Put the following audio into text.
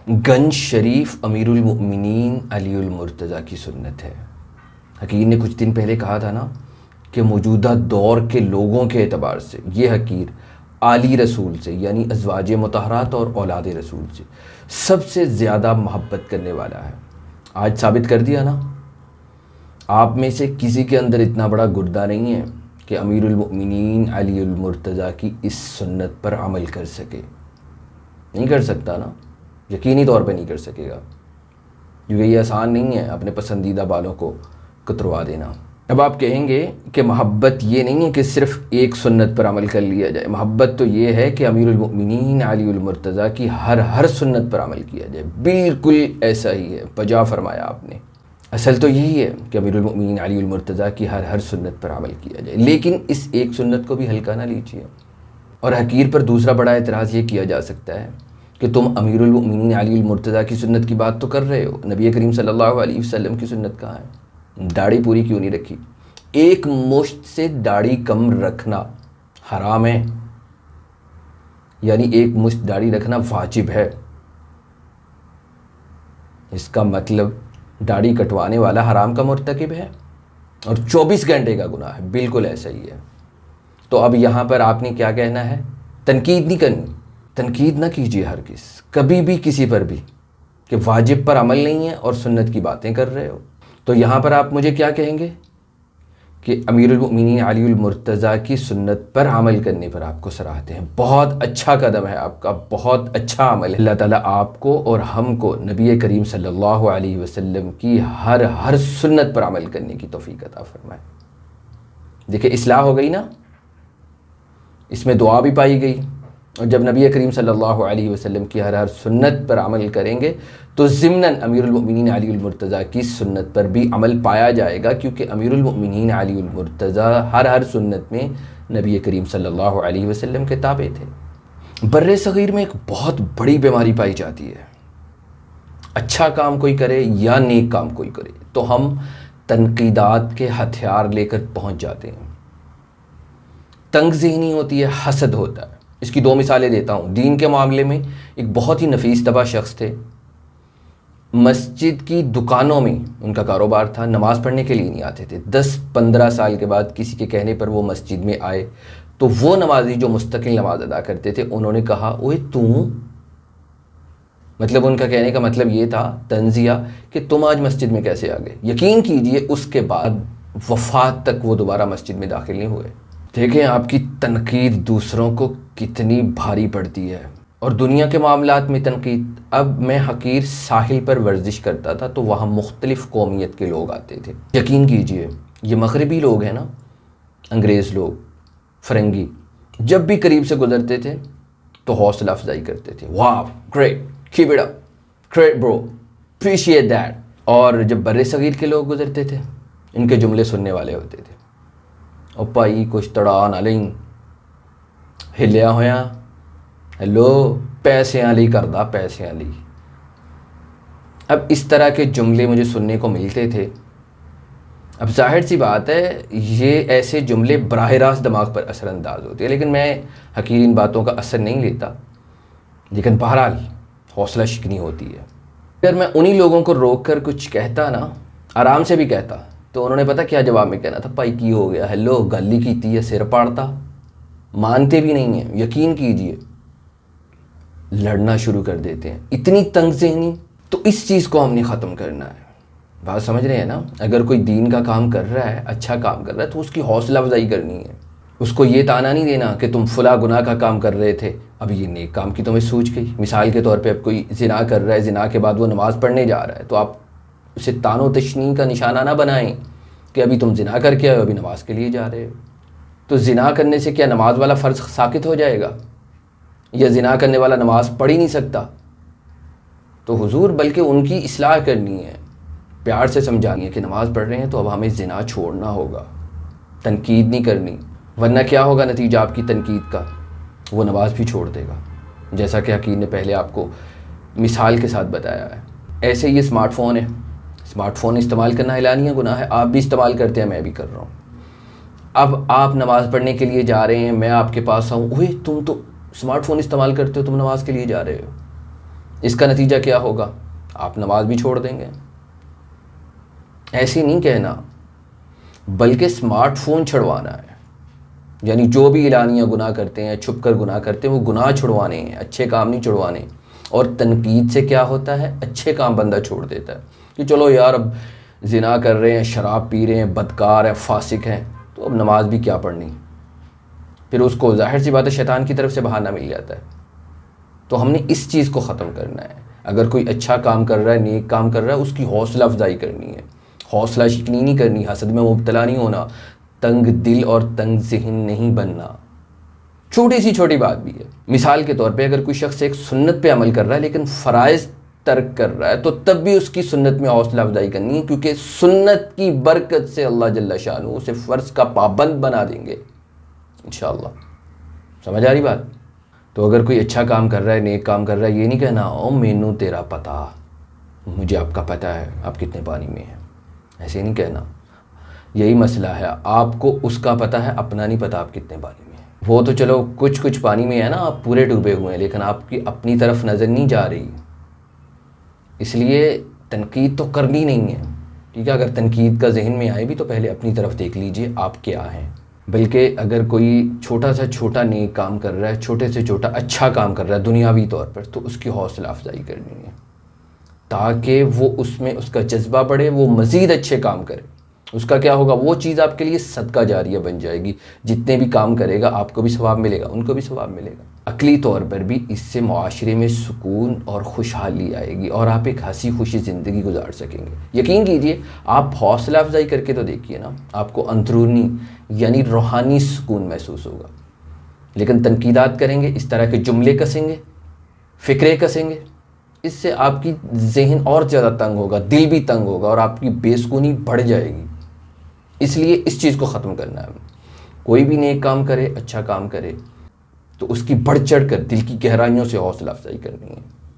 गंज शरीफ अमीरुल मोमिनीन अलीउल मुर्तज़ा की सुन्नत है। हकीर ने कुछ दिन पहले कहा था ना कि मौजूदा दौर के लोगों के एतबार से ये हकीर आली रसूल से यानी अज़वाज मुतहरात और औलाद रसूल से सबसे ज़्यादा मोहब्बत करने वाला है। आज साबित कर दिया ना। आप में से किसी के अंदर इतना बड़ा गुर्दा नहीं है कि अमीरुल मोमिनीन अलीउल मुर्तज़ा की इस सुन्नत पर अमल कर सके। नहीं कर सकता ना, यकीनी तौर पे नहीं कर सकेगा, क्योंकि ये आसान नहीं है अपने पसंदीदा बालों को कतरवा देना। अब आप कहेंगे कि मोहब्बत ये नहीं है कि सिर्फ़ एक सुन्नत पर अमल कर लिया जाए। मोहब्बत तो ये है कि अमीरुल मोमिनीन अलीउल मुर्तज़ा की हर सुन्नत पर अमल किया जाए। बिल्कुल ऐसा ही है, बजा फरमाया आपने। असल तो यही है कि अमीरुल मोमिनीन अलीउल मुर्तज़ा की हर सुन्नत पर अमल किया जाए, लेकिन इस एक सुन्नत को भी हल्का ना लीजिए। और हकीर पर दूसरा बड़ा एतराज़ ये किया जा सकता है कि तुम अमीरुल मोमिनीन अलीउल मुर्तज़ा की सुन्नत की बात तो कर रहे हो, नबी करीम सल्लल्लाहु अलैहि वसल्लम की सुन्नत कहाँ है? दाढ़ी पूरी क्यों नहीं रखी? एक मुश्त से दाढ़ी कम रखना हराम है, यानी एक मुश्त दाढ़ी रखना वाजिब है। इसका मतलब दाढ़ी कटवाने वाला हराम का मुर्तकिब है और 24 घंटे का गुनाह है। बिल्कुल ऐसा ही है। तो अब यहाँ पर आपने क्या कहना है? तनकीद नहीं करनी। तनकीद ना कीजिए हरगिज़ कभी भी किसी पर भी कि वाजिब पर अमल नहीं है और सुन्नत की बातें कर रहे हो। तो यहाँ पर आप मुझे क्या कहेंगे कि अमीरुल मोमिनीन अलीउल मुर्तज़ा की सुन्नत पर अमल करने पर आपको सराहते हैं। बहुत अच्छा कदम है आपका, बहुत अच्छा अमल है। अल्लाह ताला आपको और हमको नबी करीम सल्लल्लाहु अलैहि वसल्लम की हर सुन्नत पर अमल करने की तौफीक अता फरमाए। देखिए, इस्लाह हो गई ना, इसमें दुआ भी पाई गई। और जब नबी करीम सल्लल्लाहु अलैहि वसल्लम की हर सुन्नत पर अमल करेंगे तो ज़िम्नन अमीरुल मोमिनीन अलीउल मुर्तज़ा की सुन्नत पर भी अमल पाया जाएगा, क्योंकि अमीरुल मोमिनीन अलीउल मुर्तज़ा हर सुन्नत में नबी करीम सल्लल्लाहु अलैहि वसल्लम के ताबे थे। बर्रे सग़ीर में एक बहुत बड़ी बीमारी पाई जाती है। अच्छा काम कोई करे या नेक काम कोई करे तो हम तनकीदात के हथियार लेकर पहुँच जाते हैं। तंग ज़हनी होती है, हसद होता है। इसकी दो मिसालें देता हूँ। दीन के मामले में एक बहुत ही नफीस तबा शख्स थे, मस्जिद की दुकानों में उनका कारोबार था, नमाज़ पढ़ने के लिए नहीं आते थे। 10-15 साल के बाद किसी के कहने पर वो मस्जिद में आए तो वो नमाजी जो मुस्तकिल नमाज अदा करते थे, उन्होंने कहा, ओए तू, मतलब उनका कहने का मतलब ये था, तंजिया, कि तुम आज मस्जिद में कैसे आ गए। यकीन कीजिए उसके बाद वफ़ात तक वो दोबारा मस्जिद में दाखिल नहीं हुए। देखें आपकी तनकीद दूसरों को कितनी भारी पड़ती है। और दुनिया के मामलात में तनकीद। अब मैं हकीर साहिल पर वर्जिश करता था तो वहाँ मुख्तलिफ़ कौमियत के लोग आते थे। यकीन कीजिए, ये मगरबी लोग हैं ना, अंग्रेज़ लोग, फ़रंगी, जब भी करीब से गुज़रते थे तो हौसला अफजाई करते थे। वाह, great, keep it up, great bro, appreciate that. और जब बर्रे सगीर के लोग गुज़रते थे, इनके जुमले सुनने वाले होते थे, और भाई कुछ तड़ा ना लें, हिलिया होया, हेलो, पैसियां ली करदा, पैसियां ली। अब इस तरह के जुमले मुझे सुनने को मिलते थे। अब जाहिर सी बात है, ये ऐसे जुमले बराह रास्त दिमाग पर असरअंदाज होते हैं, लेकिन मैं हकीर इन बातों का असर नहीं लेता। लेकिन बहरहाल हौसला शिकनी होती है। अगर मैं उन्हीं लोगों को रोक कर कुछ कहता ना, आराम से भी कहता, तो उन्होंने पता क्या जवाब में कहना था? भाई की हो गया, हेलो, गली कीती है, सिर पाड़ता। मानते भी नहीं हैं, यकीन कीजिए, लड़ना शुरू कर देते हैं। इतनी तंगज़हनी। तो इस चीज़ को हमने ख़त्म करना है। बात समझ रहे हैं ना? अगर कोई दीन का काम कर रहा है, अच्छा काम कर रहा है, तो उसकी हौसला अफजाई करनी है। उसको ये ताना नहीं देना कि तुम फला गुनाह का काम कर रहे थे, अब ये नेक काम की तुम्हें सूझ गई। मिसाल के तौर पे अब कोई ज़िना कर रहा है, ज़िना के बाद वो नमाज़ पढ़ने जा रहा है, तो आप उसे तानो तशनी का निशाना ना बनाएं कि अभी तुम ज़िना करके आए हो, अभी नमाज के लिए जा रहे हो। तो ज़िना करने से क्या नमाज वाला फ़र्ज़ साकित हो जाएगा? या ज़िना करने वाला नमाज पढ़ ही नहीं सकता? तो हुजूर बल्कि उनकी इस्लाह करनी है, प्यार से समझानी है कि नमाज़ पढ़ रहे हैं तो अब हमें ज़िना छोड़ना होगा, तनकीद नहीं करनी। वरना क्या होगा नतीजा आपकी तनकीद का? वो नमाज भी छोड़ देगा, जैसा कि हकीर ने पहले आपको मिसाल के साथ बताया है। ऐसे ये स्मार्टफ़ोन है, स्मार्टफ़ोन इस्तेमाल करना एलानिया गुनाह है। आप भी इस्तेमाल करते हैं, मैं भी कर रहा हूँ। अब आप नमाज़ पढ़ने के लिए जा रहे हैं, मैं आपके पास आऊँ, ओए तुम तो स्मार्टफ़ोन इस्तेमाल करते हो, तुम नमाज के लिए जा रहे हो। इसका नतीजा क्या होगा? आप नमाज भी छोड़ देंगे। ऐसे नहीं कहना, बल्कि स्मार्टफोन छुड़वाना है। यानी जो भी एलानिया गुनाह करते हैं, छुप कर गुनाह करते हैं, वो गुनाह छुड़वाने हैं, अच्छे काम नहीं छुड़वाने। और तनकीद से क्या होता है? अच्छे काम बंदा छोड़ देता है कि चलो यार अब जिना कर रहे हैं, शराब पी रहे हैं, बदकार हैं, फासिक हैं, तो अब नमाज भी क्या पढ़नी। फिर उसको जाहिर सी बात है शैतान की तरफ से बहाना मिल जाता है। तो हमने इस चीज़ को ख़त्म करना है। अगर कोई अच्छा काम कर रहा है, नेक काम कर रहा है, उसकी हौसला अफजाई करनी है, हौसला शिकनी नहीं करनी, हसद में मुब्तला नहीं होना, तंग दिल और तंग ज़हन नहीं बनना। छोटी सी छोटी बात भी है। मिसाल के तौर पे अगर कोई शख्स एक सुन्नत पे अमल कर रहा है लेकिन फ़राइज़ तर्क कर रहा है, तो तब भी उसकी सुन्नत में हौसला अफजाई करनी है, क्योंकि सुन्नत की बरकत से अल्लाह जल्ला शानू उसे फ़र्ज़ का पाबंद बना देंगे इंशाअल्लाह। समझ आ रही बात? तो अगर कोई अच्छा काम कर रहा है, नेक काम कर रहा है, ये नहीं कहना ओ मैनू तेरा पता, मुझे आपका पता है आप कितने पानी में हैं, ऐसे नहीं कहना। यही मसला है, आपको उसका पता है, अपना नहीं पता आप कितने पानी में हैं। वो तो चलो कुछ कुछ पानी में है ना, आप पूरे डूबे हुए हैं, लेकिन आपकी अपनी तरफ नज़र नहीं जा रही। इसलिए तनकीद तो करनी नहीं है, ठीक है। अगर तनकीद का जहन में आए भी तो पहले अपनी तरफ देख लीजिए आप क्या हैं। बल्कि अगर कोई छोटा से छोटा नेक काम कर रहा है, छोटे से छोटा अच्छा काम कर रहा है दुनियावी तौर पर, तो उसकी हौसला अफजाई करनी है ताकि वो उसमें उसका जज्बा बढ़े, वो मज़ीद अच्छे काम करे। उसका क्या होगा? वो चीज़ आपके लिए सदका जारिया बन जाएगी। जितने भी काम करेगा आपको भी सवाब मिलेगा, उनको भी सवाब मिलेगा। अकली तौर पर भी इससे मुआशरे में सुकून और खुशहाली आएगी और आप एक हंसी खुशी ज़िंदगी गुजार सकेंगे। यकीन कीजिए, आप हौसला अफजाई करके तो देखिए ना, आपको अंदरूनी यानी रूहानी सुकून महसूस होगा। लेकिन तनकीदात करेंगे, इस तरह के जुमले कसेंगे, फ़िक्रे कसेंगे, इससे आपकी जहन और ज़्यादा तंग होगा, दिल भी तंग होगा और आपकी बेसुकूनी बढ़ जाएगी। इसलिए इस चीज़ को ख़त्म करना है। कोई भी नेक काम करे, अच्छा काम करे, तो उसकी बढ़ चढ़ कर दिल की गहराइयों से हौसला अफजाई करनी है।